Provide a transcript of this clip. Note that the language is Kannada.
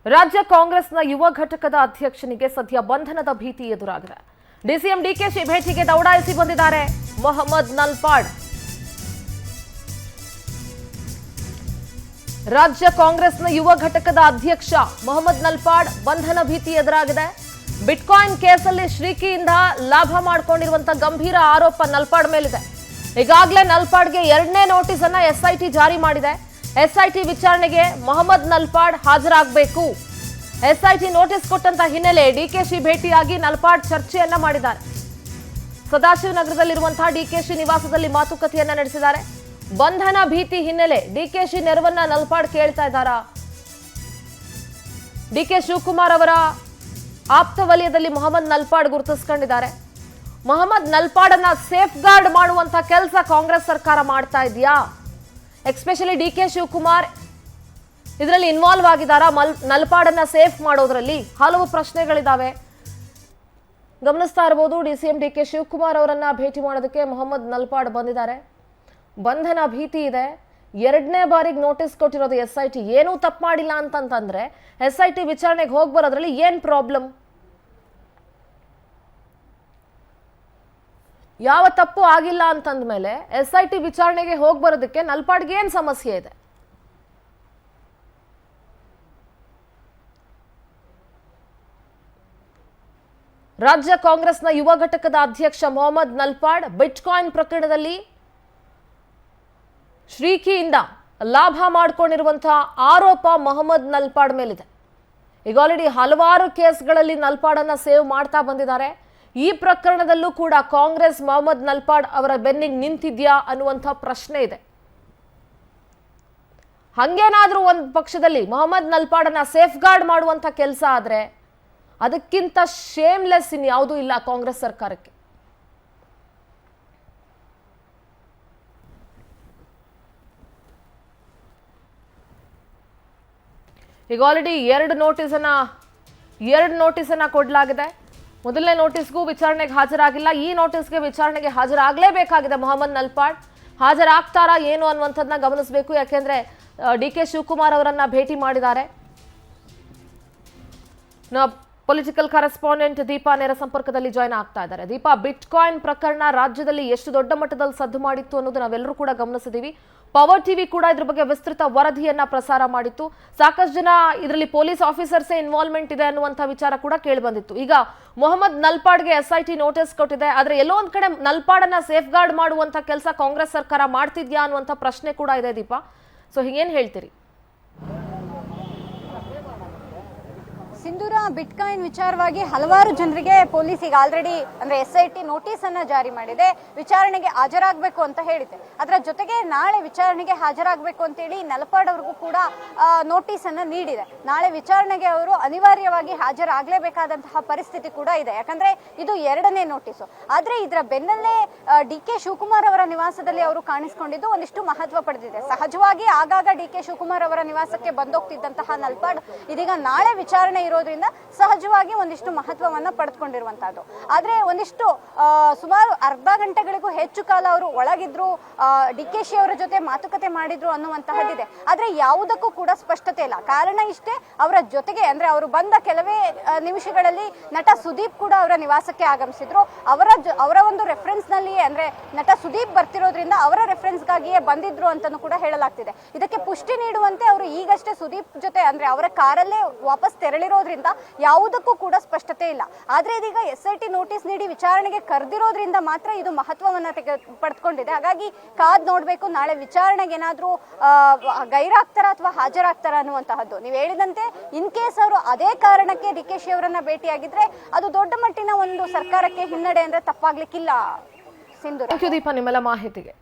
ರಾಜ್ಯ ಕಾಂಗ್ರೆಸ್ನ ಯುವ ಘಟಕದ ಅಧ್ಯಕ್ಷನಿಗೆ ಸದ್ಯ ಬಂಧನದ ಭೀತಿ ಎದುರಾಗಿದೆ. ಡಿಸಿಎಂ ಡಿಕೆಶಿ ಭೇಟಿಗೆ ದೌಡಾಯಿಸಿ ಬಂದಿದ್ದಾರೆ ಮೊಹಮ್ಮದ್ ನಲ್ಪಾಡ್. ರಾಜ್ಯ ಕಾಂಗ್ರೆಸ್ನ ಯುವ ಘಟಕದ ಅಧ್ಯಕ್ಷ ಮೊಹಮ್ಮದ್ ನಲ್ಪಾಡ್ ಬಂಧನ ಭೀತಿ ಎದುರಾಗಿದೆ. ಬಿಟ್ಕಾಯಿನ್ ಕೇಸಲ್ಲಿ ಶ್ರೀಕಿಯಿಂದ ಲಾಭ ಮಾಡಿಕೊಂಡಿರುವಂತಹ ಗಂಭೀರ ಆರೋಪ ನಲ್ಪಾಡ್ ಮೇಲಿದೆ. ಈಗಾಗಲೇ ನಲ್ಪಾಡ್ಗೆ 2ನೇ ನೋಟಿಸ್ ಅನ್ನ ಎಸ್ಐಟಿ ಜಾರಿ ಮಾಡಿದೆ. ಎಸ್ಐಟಿ ವಿಚಾರಣೆಗೆ ಮೊಹಮ್ಮದ್ ನಲ್ಪಾಡ್ ಹಾಜರಾಗಬೇಕು. ಎಸ್ಐಟಿ ನೋಟಿಸ್ ಕೊಟ್ಟಂತ ಹಿನ್ನೆಲೆ ಡಿಕೆಶಿ ಭೇಟಿಯಾಗಿ ನಲ್ಪಾಡ್ ಚರ್ಚೆಯನ್ನ ಮಾಡಿದ್ದಾರೆ. ಸದಾಶಿವನಗರದಲ್ಲಿರುವಂತಹ ಡಿಕೆಶಿ ನಿವಾಸದಲ್ಲಿ ಮಾತುಕತೆಯನ್ನ ನಡೆಸಿದ್ದಾರೆ. ಬಂಧನ ಭೀತಿ ಹಿನ್ನೆಲೆ ಡಿಕೆಶಿ ನೆರವನ್ನ ನಲ್ಪಾಡ್ ಕೇಳ್ತಾ ಇದ್ದಾರಾ? ಡಿಕೆ ಶಿವಕುಮಾರ್ ಅವರ ಆಪ್ತ ವಲಯದಲ್ಲಿ ಮೊಹಮ್ಮದ್ ನಲ್ಪಾಡ್ ಗುರುತಿಸಿಕೊಂಡಿದ್ದಾರೆ. ಮೊಹಮ್ಮದ್ ನಲ್ಪಾಡ್ ಅನ್ನ ಸೇಫ್ ಗಾರ್ಡ್ ಮಾಡುವಂತ ಕೆಲಸ ಕಾಂಗ್ರೆಸ್ ಸರ್ಕಾರ ಮಾಡ್ತಾ ಇದೆಯಾ? ಎಸ್ಪೆಷಲಿ ಡಿಕೆ ಶಿವಕುಮಾರ್ ಇದರಲ್ಲಿ ಇನ್ವಾಲ್ವ್ ಆಗಿದ್ದಾರಾ? ನಲ್ಪಾಡನ್ನ ಸೇಫ್ ಮಾಡೋದ್ರಲ್ಲಿ ಹಲವು ಪ್ರಶ್ನೆಗಳಿದಾವೆ. ಗಮನಿಸ್ತಾ ಇರಬಹುದು, ಡಿಸಿಎಂ ಡಿಕೆ ಶಿವಕುಮಾರ್ ಅವರನ್ನ ಭೇಟಿ ಮಾಡೋದಕ್ಕೆ ಮೊಹಮ್ಮದ್ ನಲ್ಪಾಡ್ ಬಂದಿದ್ದಾರೆ. ಬಂಧನ ಭೀತಿ ಇದೆ. 2ನೇ ಬಾರಿಗೆ ನೋಟಿಸ್ ಕೊಟ್ಟಿರೋದು ಎಸ್ಐಟಿ. ಏನೂ ತಪ್ಪು ಮಾಡಿಲ್ಲ ಅಂತಂತಂದ್ರೆ ಎಸ್ಐಟಿ ವಿಚಾರಣೆಗೆ ಹೋಗಿ ಬರೋದ್ರಲ್ಲಿ ಏನ್ ಪ್ರಾಬ್ಲಮ್? ಯಾವ ತಪ್ಪು ಆಗಿಲ್ಲ ಅಂತಂದ್ಮೇಲೆ ಎಸ್ಐಟಿ ವಿಚಾರಣೆಗೆ ಹೋಗಿ ಬರೋದಕ್ಕೆ ನಲ್ಪಾಡ್ಗೆ ಏನ್ ಸಮಸ್ಯೆ ಇದೆ? ರಾಜ್ಯ ಕಾಂಗ್ರೆಸ್ನ ಯುವ ಘಟಕದ ಅಧ್ಯಕ್ಷ ಮೊಹಮ್ಮದ್ ನಲ್ಪಾಡ್ ಬಿಟ್ಕಾಯಿನ್ ಪ್ರಕರಣದಲ್ಲಿ ಶ್ರೀಕಿಯಿಂದ ಲಾಭ ಮಾಡಿಕೊಂಡಿರುವಂತಹ ಆರೋಪ ಮೊಹಮ್ಮದ್ ನಲ್ಪಾಡ್ ಮೇಲಿದೆ. ಈಗ ಆಲ್ರೆಡಿ ಹಲವಾರು ಕೇಸ್ಗಳಲ್ಲಿ ನಲ್ಪಾಡನ್ನ ಸೇವ್ ಮಾಡ್ತಾ ಬಂದಿದ್ದಾರೆ. ಈ ಪ್ರಕರಣದಲ್ಲೂ ಕೂಡ ಕಾಂಗ್ರೆಸ್ ಮೊಹಮ್ಮದ್ ನಲ್ಪಾಡ್ ಅವರ ಬೆನ್ನಿಗೆ ನಿಂತಿದ್ಯಾ ಅನ್ನುವಂಥ ಪ್ರಶ್ನೆ ಇದೆ. ಹಂಗೇನಾದ್ರೂ ಒಂದು ಪಕ್ಷದಲ್ಲಿ ಮೊಹಮ್ಮದ್ ನಲ್ಪಾಡನ್ನ ಸೇಫ್ ಗಾರ್ಡ್ ಮಾಡುವಂತ ಕೆಲಸ ಆದ್ರೆ ಅದಕ್ಕಿಂತ ಶೇಮ್ಲೆಸ್ ಇನ್ಯಾವುದೂ ಇಲ್ಲ ಕಾಂಗ್ರೆಸ್ ಸರ್ಕಾರಕ್ಕೆ. ಈಗ ಆಲ್ರೆಡಿ 2 ನೋಟಿಸನ್ನ ಕೊಡಲಾಗಿದೆ. ಮೊದಲನೇ ನೋಟಿಸ್ಗೂ ವಿಚಾರಣೆಗೆ ಹಾಜರಾಗಿಲ್ಲ. ಈ ನೋಟಿಸ್ಗೆ ವಿಚಾರಣೆಗೆ ಹಾಜರಾಗಲೇಬೇಕಾಗಿದೆ ಮೊಹಮ್ಮದ್ ನಲ್ಪಾಡ್. ಹಾಜರಾಗ್ತಾರಾ ಏನು ಅನ್ನುವಂಥದ್ದನ್ನ ಗಮನಿಸಬೇಕು. ಯಾಕೆಂದ್ರೆ ಡಿಕೆ ಶಿವಕುಮಾರ್ ಅವರನ್ನ ಭೇಟಿ ಮಾಡಿದ್ದಾರೆ. ಪೊಲಿಟಿಕಲ್ ಕರೆಸ್ಪಾಂಡೆಂಟ್ ದೀಪಾ ನೇರ ಸಂಪರ್ಕದಲ್ಲಿ ಜಾಯ್ನ್ ಆಗ್ತಾ ಇದ್ದಾರೆ. ದೀಪಾ, ಬಿಟ್ಕಾಯಿನ್ ಪ್ರಕರಣ ರಾಜ್ಯದಲ್ಲಿ ಎಷ್ಟು ದೊಡ್ಡ ಮಟ್ಟದಲ್ಲಿ ಸದ್ದು ಮಾಡಿತ್ತು ಅನ್ನೋದು ನಾವೆಲ್ಲರೂ ಕೂಡ ಗಮನಿಸಿದೀವಿ. ಪವರ್ ಟಿವಿ ಕೂಡ ಇದ್ರ ಬಗ್ಗೆ ವಿಸ್ತೃತ ವರದಿಯನ್ನ ಪ್ರಸಾರ ಮಾಡಿತ್ತು. ಸಾಕಷ್ಟು ಜನ ಇದರಲ್ಲಿ ಪೊಲೀಸ್ ಆಫೀಸರ್ಸೇ ಇನ್ವಾಲ್ವ್ಮೆಂಟ್ ಇದೆ ಅನ್ನುವಂಥ ವಿಚಾರ ಕೂಡ ಕೇಳಿ ಬಂದಿತ್ತು. ಈಗ ಮೊಹಮ್ಮದ್ ನಲ್ಪಾಡ್ಗೆ ಎಸ್ಐಟಿ ನೋಟಿಸ್ ಕೊಟ್ಟಿದೆ. ಆದ್ರೆ ಎಲ್ಲೋ ಒಂದ್ ಕಡೆ ನಲ್ಪಾಡನ್ನ ಸೇಫ್ ಗಾರ್ಡ್ ಮಾಡುವಂತ ಕೆಲಸ ಕಾಂಗ್ರೆಸ್ ಸರ್ಕಾರ ಮಾಡ್ತಿದ್ಯಾ ಅನ್ನುವಂಥ ಪ್ರಶ್ನೆ ಕೂಡ ಇದೆ. ದೀಪಾ, ಸೊ ಏನ್ ಹೇಳ್ತೀರಿ? ಸಿಂಧೂರ, ಬಿಟ್ಕಾಯಿನ್ ವಿಚಾರವಾಗಿ ಹಲವಾರು ಜನರಿಗೆ ಪೊಲೀಸ್ ಈಗ ಆಲ್ರೆಡಿ ಅಂದ್ರೆ ಎಸ್ಐಟಿ ನೋಟಿಸ್ ಅನ್ನ ಜಾರಿ ಮಾಡಿದೆ. ವಿಚಾರಣೆಗೆ ಹಾಜರಾಗಬೇಕು ಅಂತ ಹೇಳಿದೆ. ಅದರ ಜೊತೆಗೆ ನಾಳೆ ವಿಚಾರಣೆಗೆ ಹಾಜರಾಗಬೇಕು ಅಂತೇಳಿ ನಲ್ಪಾಡ್ ಅವ್ರಿಗೂ ಕೂಡ ನೋಟಿಸ್ ಅನ್ನ ನೀಡಿದೆ. ನಾಳೆ ವಿಚಾರಣೆಗೆ ಅವರು ಅನಿವಾರ್ಯವಾಗಿ ಹಾಜರಾಗಲೇಬೇಕಾದಂತಹ ಪರಿಸ್ಥಿತಿ ಕೂಡ ಇದೆ. ಯಾಕಂದ್ರೆ ಇದು 2ನೇ ನೋಟಿಸು. ಆದ್ರೆ ಇದರ ಬೆನ್ನಲ್ಲೇ ಡಿಕೆ ಶಿವಕುಮಾರ್ ಅವರ ನಿವಾಸದಲ್ಲಿ ಅವರು ಕಾಣಿಸಿಕೊಂಡಿದ್ದು ಒಂದಿಷ್ಟು ಮಹತ್ವ ಪಡೆದಿದೆ. ಸಹಜವಾಗಿ ಆಗಾಗ ಡಿಕೆ ಶಿವಕುಮಾರ್ ಅವರ ನಿವಾಸಕ್ಕೆ ಬಂದೋಗ್ತಿದ್ದಂತಹ ನಲ್ಪಾಡ್ ಇದೀಗ ನಾಳೆ ವಿಚಾರಣೆ ಇರೋದ್ರಿಂದ ಸಹಜವಾಗಿ ಒಂದಿಷ್ಟು ಮಹತ್ವವನ್ನ ಪಡೆದುಕೊಂಡಿರುವಂತಹದ್ದು. ಆದ್ರೆ ಒಂದಿಷ್ಟು ಸುಮಾರು ಅರ್ಧ ಗಂಟೆಗಳಿಗೂ ಹೆಚ್ಚು ಕಾಲ ಅವರು ಒಳಗಿದ್ರು, ಡಿಕೆಶಿ ಅವರ ಜೊತೆ ಮಾತುಕತೆ ಮಾಡಿದ್ರು ಅನ್ನುವಂತಹದ್ದಿದೆ. ಆದ್ರೆ ಯಾವುದಕ್ಕೂ ಕೂಡ ಸ್ಪಷ್ಟತೆ ಇಲ್ಲ. ಕಾರಣ ಇಷ್ಟೇ, ಅವರ ಜೊತೆಗೆ ಅಂದ್ರೆ ಅವರು ಬಂದ ಕೆಲವೇ ನಿಮಿಷಗಳಲ್ಲಿ ನಟ ಸುದೀಪ್ ಕೂಡ ಅವರ ನಿವಾಸಕ್ಕೆ ಆಗಮಿಸಿದ್ರು. ಅವರ ಒಂದು ರೆಫರೆನ್ಸ್ ನಲ್ಲಿ ಅಂದ್ರೆ ನಟ ಸುದೀಪ್ ಬರ್ತಿರೋದ್ರಿಂದ ಅವರ ರೆಫರೆನ್ಸ್ ಗಾಗಿಯೇ ಬಂದಿದ್ರು ಅಂತಾನೂ ಕೂಡ ಹೇಳಲಾಗ್ತಿದೆ. ಇದಕ್ಕೆ ಪುಷ್ಟಿ ನೀಡುವಂತೆ ಅವರು ಈಗಷ್ಟೇ ಸುದೀಪ್ ಜೊತೆ ಅಂದ್ರೆ ಅವರ ಕಾರಲ್ಲೇ ವಾಪಸ್ ತೆರಳಿರೋದ್ರಿಂದ ಯಾವುದಕ್ಕೂ ಕೂಡ ಸ್ಪಷ್ಟತೆ ಇಲ್ಲ. ಆದ್ರೆ ಇದೀಗ ಎಸ್ಐಟಿ ನೋಟಿಸ್ ನೀಡಿ ವಿಚಾರಣೆಗೆ ಕರೆದಿರೋದ್ರಿಂದ ಮಾತ್ರ ಇದು ಮಹತ್ವವನ್ನ ಪಡೆದುಕೊಂಡಿದೆ. ಹಾಗಾಗಿ ಕಾದ್ ನೋಡ್ಬೇಕು, ನಾಳೆ ವಿಚಾರಣೆಗೆ ಏನಾದ್ರೂ ಗೈರಾಗ್ತಾರ ಅಥವಾ ಹಾಜರಾಗ್ತಾರ ಅನ್ನುವಂತಹದ್ದು. ನೀವು ಹೇಳಿದಂತೆ ಇನ್ ಕೇಸ್ ಅವರು ಅದೇ ಕಾರಣಕ್ಕೆ ಡಿಕೆಶಿ ಅವರನ್ನ ಭೇಟಿಯಾಗಿದ್ರೆ ಅದು ದೊಡ್ಡ ಮಟ್ಟಿನ ಒಂದು ಸರ್ಕಾರಕ್ಕೆ ಹಿನ್ನಡೆ ಅಂದ್ರೆ ತಪ್ಪಾಗ್ಲಿಕ್ಕಿಲ್ಲ. ಸಿಂಧು, ಥ್ಯಾಂಕ್ ಯು ದೀಪಾ ನಿಮ್ಮೆಲ್ಲ ಮಾಹಿತಿಗೆ.